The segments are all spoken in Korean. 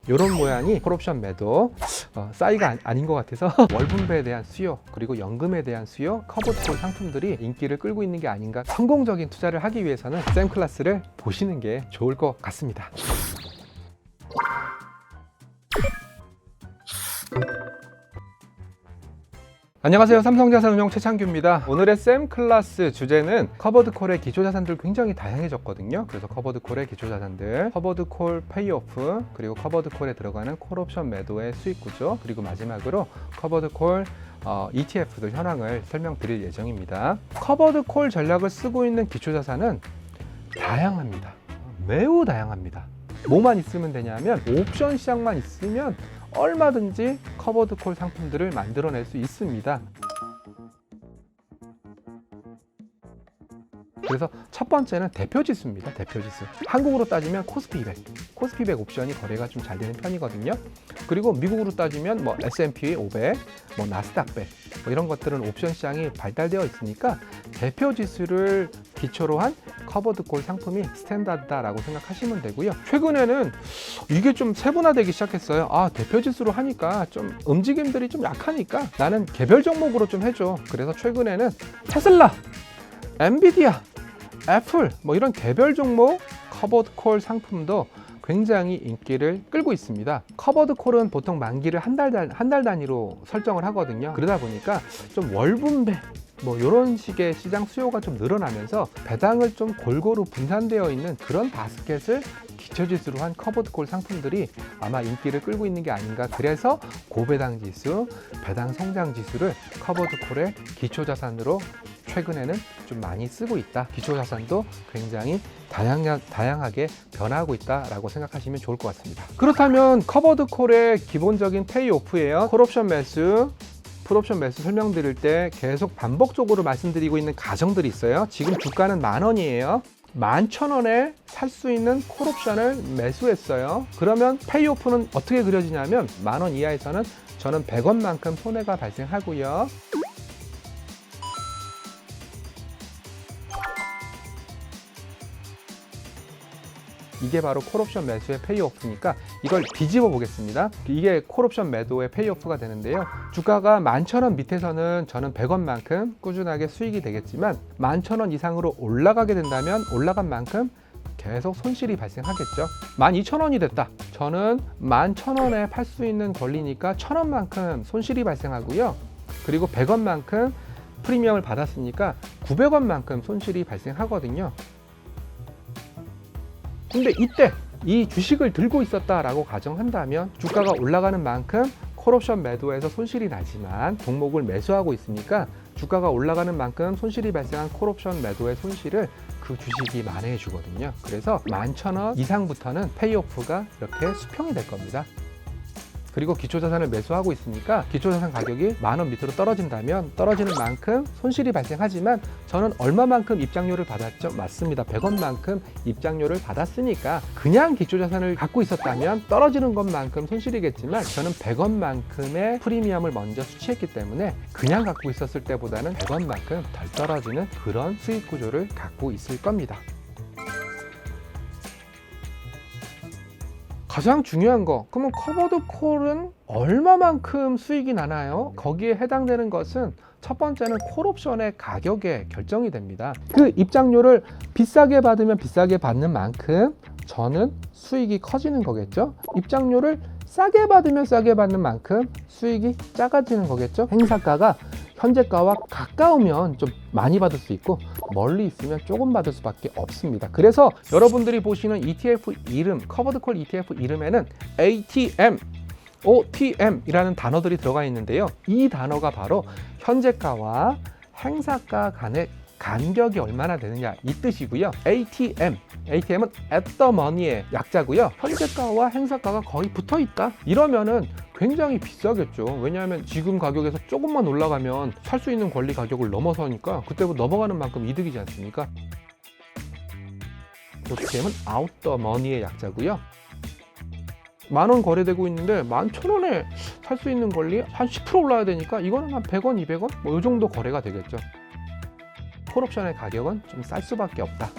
이런 모양이 콜옵션 매도 싸이가 아닌 것 같아서 월분배에 대한 수요, 그리고 연금에 대한 수요, 커버드콜 상품들이 인기를 끌고 있는 게 아닌가. 성공적인 투자를 하기 위해서는 쌤 클래스를 보시는 게 좋을 것 같습니다. 안녕하세요. 삼성자산운용 최창규입니다. 오늘의 쌤 클래스 주제는 커버드콜의 기초자산들 굉장히 다양해졌거든요. 그래서 커버드콜의 기초자산들, 커버드콜 페이오프, 그리고 커버드콜에 들어가는 콜옵션 매도의 수익구조, 그리고 마지막으로 커버드콜 ETF들 현황을 설명드릴 예정입니다. 커버드콜 전략을 쓰고 있는 기초자산은 다양합니다. 매우 다양합니다. 뭐만 있으면 되냐면 옵션 시장만 있으면 얼마든지 커버드콜 상품들을 만들어낼 수 있습니다. 그래서 첫 번째는 대표지수입니다. 대표지수. 한국으로 따지면 코스피 200. 코스피 100 옵션이 거래가 좀 잘 되는 편이거든요. 그리고 미국으로 따지면 S&P 500, 나스닥 100 이런 것들은 옵션 시장이 발달되어 있으니까 대표지수를 기초로 한 커버드콜 상품이 스탠다드다라고 생각하시면 되고요. 최근에는 이게 좀 세분화되기 시작했어요. 대표지수로 하니까 좀 움직임들이 좀 약하니까 나는 개별 종목으로 좀 해줘. 그래서 최근에는 테슬라, 엔비디아, 애플 이런 개별 종목 커버드콜 상품도 굉장히 인기를 끌고 있습니다. 커버드콜은 보통 만기를 한 달 단위로 설정을 하거든요. 그러다 보니까 좀 월분배 이런 식의 시장 수요가 좀 늘어나면서 배당을 좀 골고루 분산되어 있는 그런 바스켓을 기초지수로 한 커버드콜 상품들이 아마 인기를 끌고 있는 게 아닌가. 그래서 고배당 지수, 배당 성장 지수를 커버드콜의 기초자산으로 최근에는 좀 많이 쓰고 있다. 기초자산도 굉장히 다양하게 변화하고 있다라고 생각하시면 좋을 것 같습니다. 그렇다면 커버드콜의 기본적인 페이오프예요. 콜옵션 매수, 풀옵션 매수 설명드릴 때 계속 반복적으로 말씀드리고 있는 가정들이 있어요. 지금 주가는 10,000원이에요. 11,000원에 살 수 있는 콜옵션을 매수했어요. 그러면 페이오프는 어떻게 그려지냐면 10,000원 이하에서는 저는 100원만큼 손해가 발생하고요. 이게 바로 콜옵션 매수의 페이오프니까 이걸 뒤집어 보겠습니다. 이게 콜옵션 매도의 페이오프가 되는데요. 주가가 11,000원 밑에서는 저는 100원만큼 꾸준하게 수익이 되겠지만 11,000원 이상으로 올라가게 된다면 올라간 만큼 계속 손실이 발생하겠죠. 12,000원이 됐다. 저는 11,000원에 팔 수 있는 권리니까 1,000원만큼 손실이 발생하고요. 그리고 100원만큼 프리미엄을 받았으니까 900원만큼 손실이 발생하거든요. 근데 이때 이 주식을 들고 있었다라고 가정한다면 주가가 올라가는 만큼 콜옵션 매도에서 손실이 나지만 종목을 매수하고 있으니까 주가가 올라가는 만큼 손실이 발생한 콜옵션 매도의 손실을 그 주식이 만회해 주거든요. 그래서 11,000원 이상부터는 페이오프가 이렇게 수평이 될 겁니다. 그리고 기초자산을 매수하고 있으니까 기초자산 가격이 10,000원 밑으로 떨어진다면 떨어지는 만큼 손실이 발생하지만 저는 얼마만큼 입장료를 받았죠? 맞습니다. 100원만큼 입장료를 받았으니까 그냥 기초자산을 갖고 있었다면 떨어지는 것만큼 손실이겠지만 저는 100원만큼의 프리미엄을 먼저 수취했기 때문에 그냥 갖고 있었을 때보다는 100원만큼 덜 떨어지는 그런 수익 구조를 갖고 있을 겁니다. 가장 중요한 거, 그러면 커버드콜은 얼마만큼 수익이 나나요? 거기에 해당되는 것은 첫 번째는 콜옵션의 가격에 결정이 됩니다. 그 입장료를 비싸게 받으면 비싸게 받는 만큼 저는 수익이 커지는 거겠죠. 입장료를 싸게 받으면 싸게 받는 만큼 수익이 작아지는 거겠죠. 행사가가 현재가와 가까우면 좀 많이 받을 수 있고 멀리 있으면 조금 받을 수밖에 없습니다. 그래서 여러분들이 보시는 ETF 이름, 커버드콜 ETF 이름에는 ATM, OTM이라는 단어들이 들어가 있는데요. 이 단어가 바로 현재가와 행사가 간의 간격이 얼마나 되느냐 이 뜻이고요. ATM은 at the money의 약자고요. 현재가와 행사가가 거의 붙어 있다. 이러면은 굉장히 비싸겠죠. 왜냐하면 지금 가격에서 조금만 올라가면 살 수 있는 권리 가격을 넘어서니까 그때부터 넘어가는 만큼 이득이지 않습니까? OTM은 out the money의 약자고요. 10,000원 거래되고 있는데 11,000원에 살 수 있는 권리 한 10% 올라야 되니까 이거는 한 100원, 200원? 이 정도 거래가 되겠죠. 콜옵션의 가격은 좀 쌀 수밖에 없다.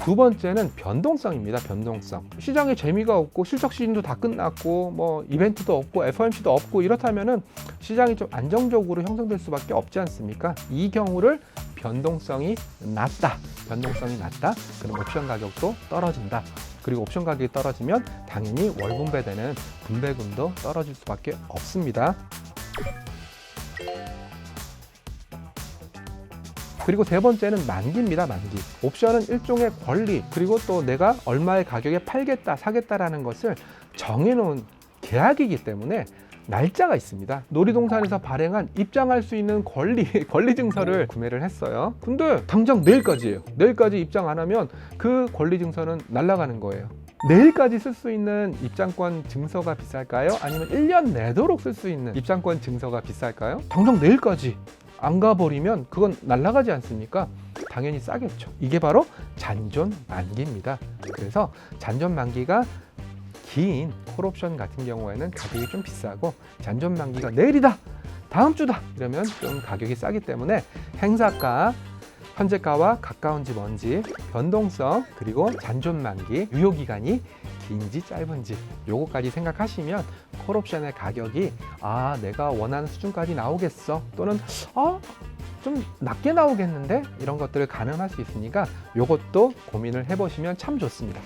두 번째는 변동성입니다. 변동성. 시장에 재미가 없고 실적 시즌도 다 끝났고 뭐 이벤트도 없고 FOMC도 없고 이렇다면은 시장이 좀 안정적으로 형성될 수밖에 없지 않습니까? 이 경우를 변동성이 낮다. 그럼 옵션 가격도 떨어진다. 그리고 옵션 가격이 떨어지면 당연히 월분배되는 분배금도 떨어질 수밖에 없습니다. 그리고 세 번째는 만기입니다. 만기. 옵션은 일종의 권리, 그리고 또 내가 얼마의 가격에 팔겠다, 사겠다라는 것을 정해놓은 계약이기 때문에 날짜가 있습니다. 놀이동산에서 발행한 입장할 수 있는 권리 증서를 구매를 했어요. 근데 당장 내일까지예요. 내일까지 입장 안 하면 그 권리 증서는 날아가는 거예요. 내일까지 쓸 수 있는 입장권 증서가 비쌀까요? 아니면 1년 내도록 쓸 수 있는 입장권 증서가 비쌀까요? 당장 내일까지 안 가버리면 그건 날아가지 않습니까? 당연히 싸겠죠. 이게 바로 잔존 만기입니다. 그래서 잔존 만기가 긴 콜옵션 같은 경우에는 가격이 좀 비싸고, 잔존 만기가 내일이다, 다음 주다 이러면 좀 가격이 싸기 때문에 행사가 현재가와 가까운지 먼지, 변동성, 그리고 잔존 만기, 유효 기간이 긴지 짧은지 요거까지 생각하시면 콜옵션의 가격이 내가 원하는 수준까지 나오겠어, 또는 좀 낮게 나오겠는데, 이런 것들을 가늠할 수 있으니까 요것도 고민을 해보시면 참 좋습니다.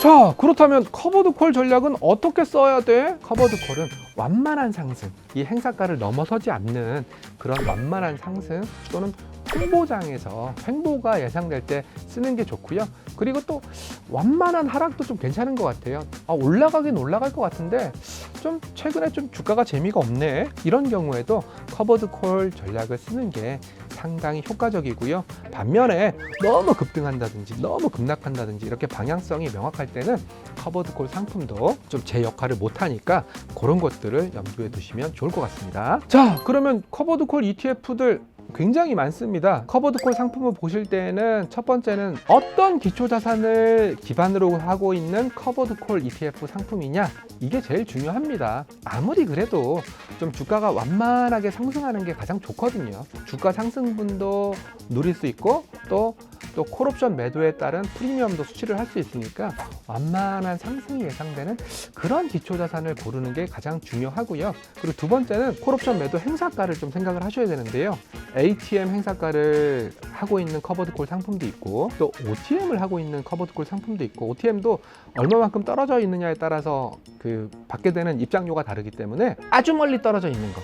자, 그렇다면 커버드 콜 전략은 어떻게 써야 돼? 커버드 콜은 완만한 상승, 이 행사가를 넘어서지 않는 그런 완만한 상승, 또는 횡보장에서 횡보가 예상될 때 쓰는 게 좋고요. 그리고 또 완만한 하락도 좀 괜찮은 것 같아요. 올라가긴 올라갈 것 같은데 좀 최근에 좀 주가가 재미가 없네, 이런 경우에도 커버드 콜 전략을 쓰는 게 상당히 효과적이고요. 반면에 너무 급등한다든지 너무 급락한다든지 이렇게 방향성이 명확할 때는 커버드 콜 상품도 좀 제 역할을 못하니까 그런 것들을 염두에 두시면 좋을 것 같습니다. 자, 그러면 커버드 콜 ETF들 굉장히 많습니다. 커버드 콜 상품을 보실 때는 첫 번째는 어떤 기초자산을 기반으로 하고 있는 커버드 콜 ETF 상품이냐, 이게 제일 중요합니다. 아무리 그래도 좀 주가가 완만하게 상승하는 게 가장 좋거든요. 주가 상승분도 누릴 수 있고 또 콜옵션 매도에 따른 프리미엄도 수취를 할 수 있으니까 완만한 상승이 예상되는 그런 기초자산을 고르는 게 가장 중요하고요. 그리고 두 번째는 콜옵션 매도 행사가를 좀 생각을 하셔야 되는데요. ATM 행사가를 하고 있는 커버드콜 상품도 있고, 또 OTM을 하고 있는 커버드콜 상품도 있고, OTM도 얼마만큼 떨어져 있느냐에 따라서 그 받게 되는 입장료가 다르기 때문에 아주 멀리 떨어져 있는 거,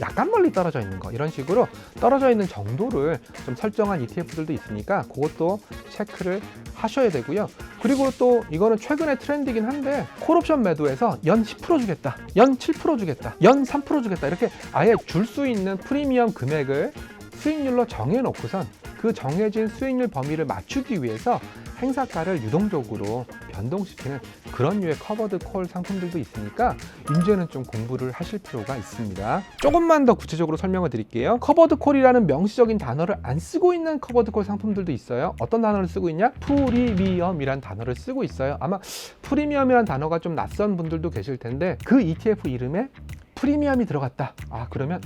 약간 멀리 떨어져 있는 거, 이런 식으로 떨어져 있는 정도를 좀 설정한 ETF들도 있으니까 그것도 체크를 하셔야 되고요. 그리고 또 이거는 최근의 트렌드이긴 한데, 콜옵션 매도에서 연 10% 주겠다, 연 7% 주겠다, 연 3% 주겠다, 이렇게 아예 줄 수 있는 프리미엄 금액을 수익률로 정해놓고선 그 정해진 수익률 범위를 맞추기 위해서 행사가를 유동적으로 변동시키는 그런 류의 커버드 콜 상품들도 있으니까 이제는 좀 공부를 하실 필요가 있습니다. 조금만 더 구체적으로 설명을 드릴게요. 커버드 콜이라는 명시적인 단어를 안 쓰고 있는 커버드 콜 상품들도 있어요. 어떤 단어를 쓰고 있냐? 프리미엄이란 단어를 쓰고 있어요. 아마 프리미엄이란 단어가 좀 낯선 분들도 계실 텐데, 그 ETF 이름에 프리미엄이 들어갔다. 그러면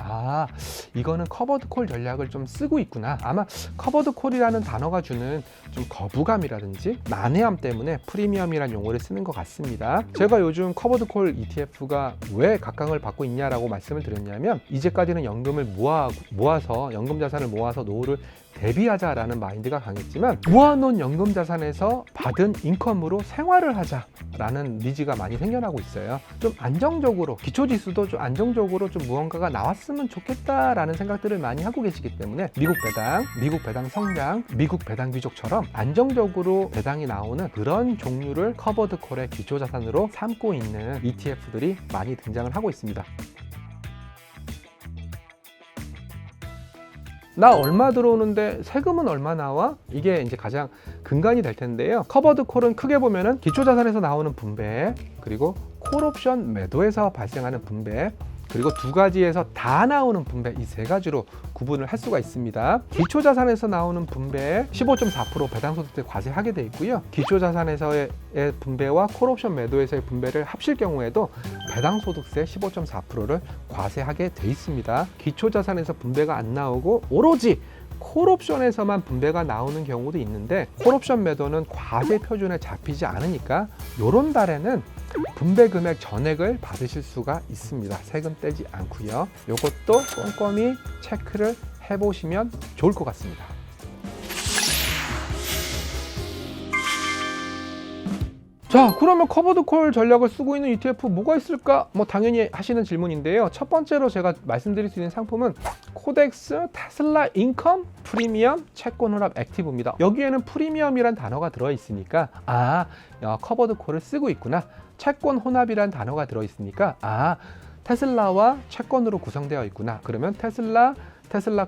이거는 커버드 콜 전략을 좀 쓰고 있구나. 아마 커버드 콜이라는 단어가 주는 좀 거부감이라든지 난해함 때문에 프리미엄이라는 용어를 쓰는 것 같습니다. 제가 요즘 커버드 콜 ETF가 왜 각광을 받고 있냐라고 말씀을 드렸냐면, 이제까지는 연금을 모아서 연금 자산을 모아서 노후를 대비하자라는 마인드가 강했지만, 모아놓은 연금 자산에서 받은 인컴으로 생활을 하자라는 니즈가 많이 생겨나고 있어요. 좀 안정적으로, 기초지수도 좀 안정적으로 좀 무언가가 나왔으면 좋겠다라는 생각들을 많이 하고 계시기 때문에 미국 배당 성장, 미국 배당 귀족처럼 안정적으로 배당이 나오는 그런 종류를 커버드 콜의 기초자산으로 삼고 있는 ETF들이 많이 등장을 하고 있습니다. 나 얼마 들어오는데 세금은 얼마 나와? 이게 이제 가장 근간이 될 텐데요. 커버드 콜은 크게 보면은 기초자산에서 나오는 분배, 그리고 콜옵션 매도에서 발생하는 분배, 그리고 두 가지에서 다 나오는 분배, 이 세 가지로 구분을 할 수가 있습니다. 기초자산에서 나오는 분배에 15.4% 배당소득세 과세하게 돼 있고요. 기초자산에서의 분배와 콜옵션 매도에서의 분배를 합칠 경우에도 배당소득세 15.4%를 과세하게 돼 있습니다. 기초자산에서 분배가 안 나오고 오로지 콜옵션에서만 분배가 나오는 경우도 있는데, 콜옵션 매도는 과세 표준에 잡히지 않으니까 이런 달에는 분배 금액 전액을 받으실 수가 있습니다. 세금 떼지 않고요. 이것도 꼼꼼히 체크를 해보시면 좋을 것 같습니다. 자, 그러면 커버드 콜 전략을 쓰고 있는 ETF 뭐가 있을까? 뭐 당연히 하시는 질문인데요. 첫 번째로 제가 말씀드릴 수 있는 상품은 코덱스 테슬라 인컴 프리미엄 채권 혼합 액티브입니다. 여기에는 프리미엄이란 단어가 들어있으니까 커버드 콜을 쓰고 있구나. 채권 혼합이란 단어가 들어있으니까 테슬라와 채권으로 구성되어 있구나. 그러면 테슬라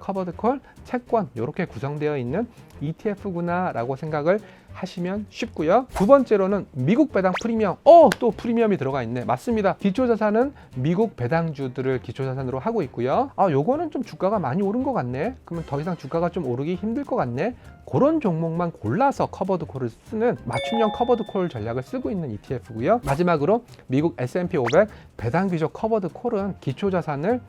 커버드 콜, 채권 이렇게 구성되어 있는 ETF구나 라고 생각을 하시면 쉽고요. 두 번째로는 미국 배당 프리미엄. 또 프리미엄이 들어가 있네. 맞습니다. 기초자산은 미국 배당주들을 기초자산으로 하고 있고요. 요거는 좀 주가가 많이 오른 것 같네. 그러면 더 이상 주가가 좀 오르기 힘들 것 같네. 그런 종목만 골라서 커버드 콜을 쓰는 맞춤형 커버드 콜 전략을 쓰고 있는 ETF고요. 마지막으로 미국 S&P 500 배당 귀족 커버드 콜은 기초자산을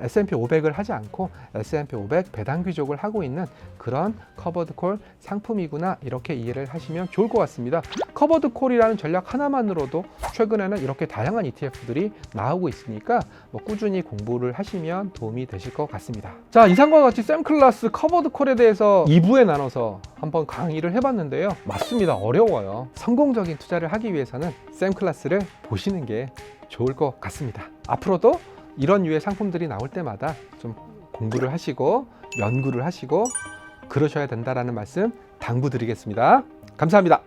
S&P 500을 하지 않고 S&P 500 배당 귀족을 하고 있는 그런 커버드 콜 상품이구나, 이렇게 이해를 하시면 좋을 것 같습니다. 커버드 콜이라는 전략 하나만으로도 최근에는 이렇게 다양한 ETF들이 나오고 있으니까 꾸준히 공부를 하시면 도움이 되실 것 같습니다. 자, 이상과 같이 샘클라스 커버드 콜에 대해서 2부에 나눠서 한번 강의를 해봤는데요. 맞습니다. 어려워요. 성공적인 투자를 하기 위해서는 샘클라스를 보시는 게 좋을 것 같습니다. 앞으로도 이런 유의 상품들이 나올 때마다 좀 공부를 하시고 연구를 하시고 그러셔야 된다라는 말씀 당부드리겠습니다. 감사합니다.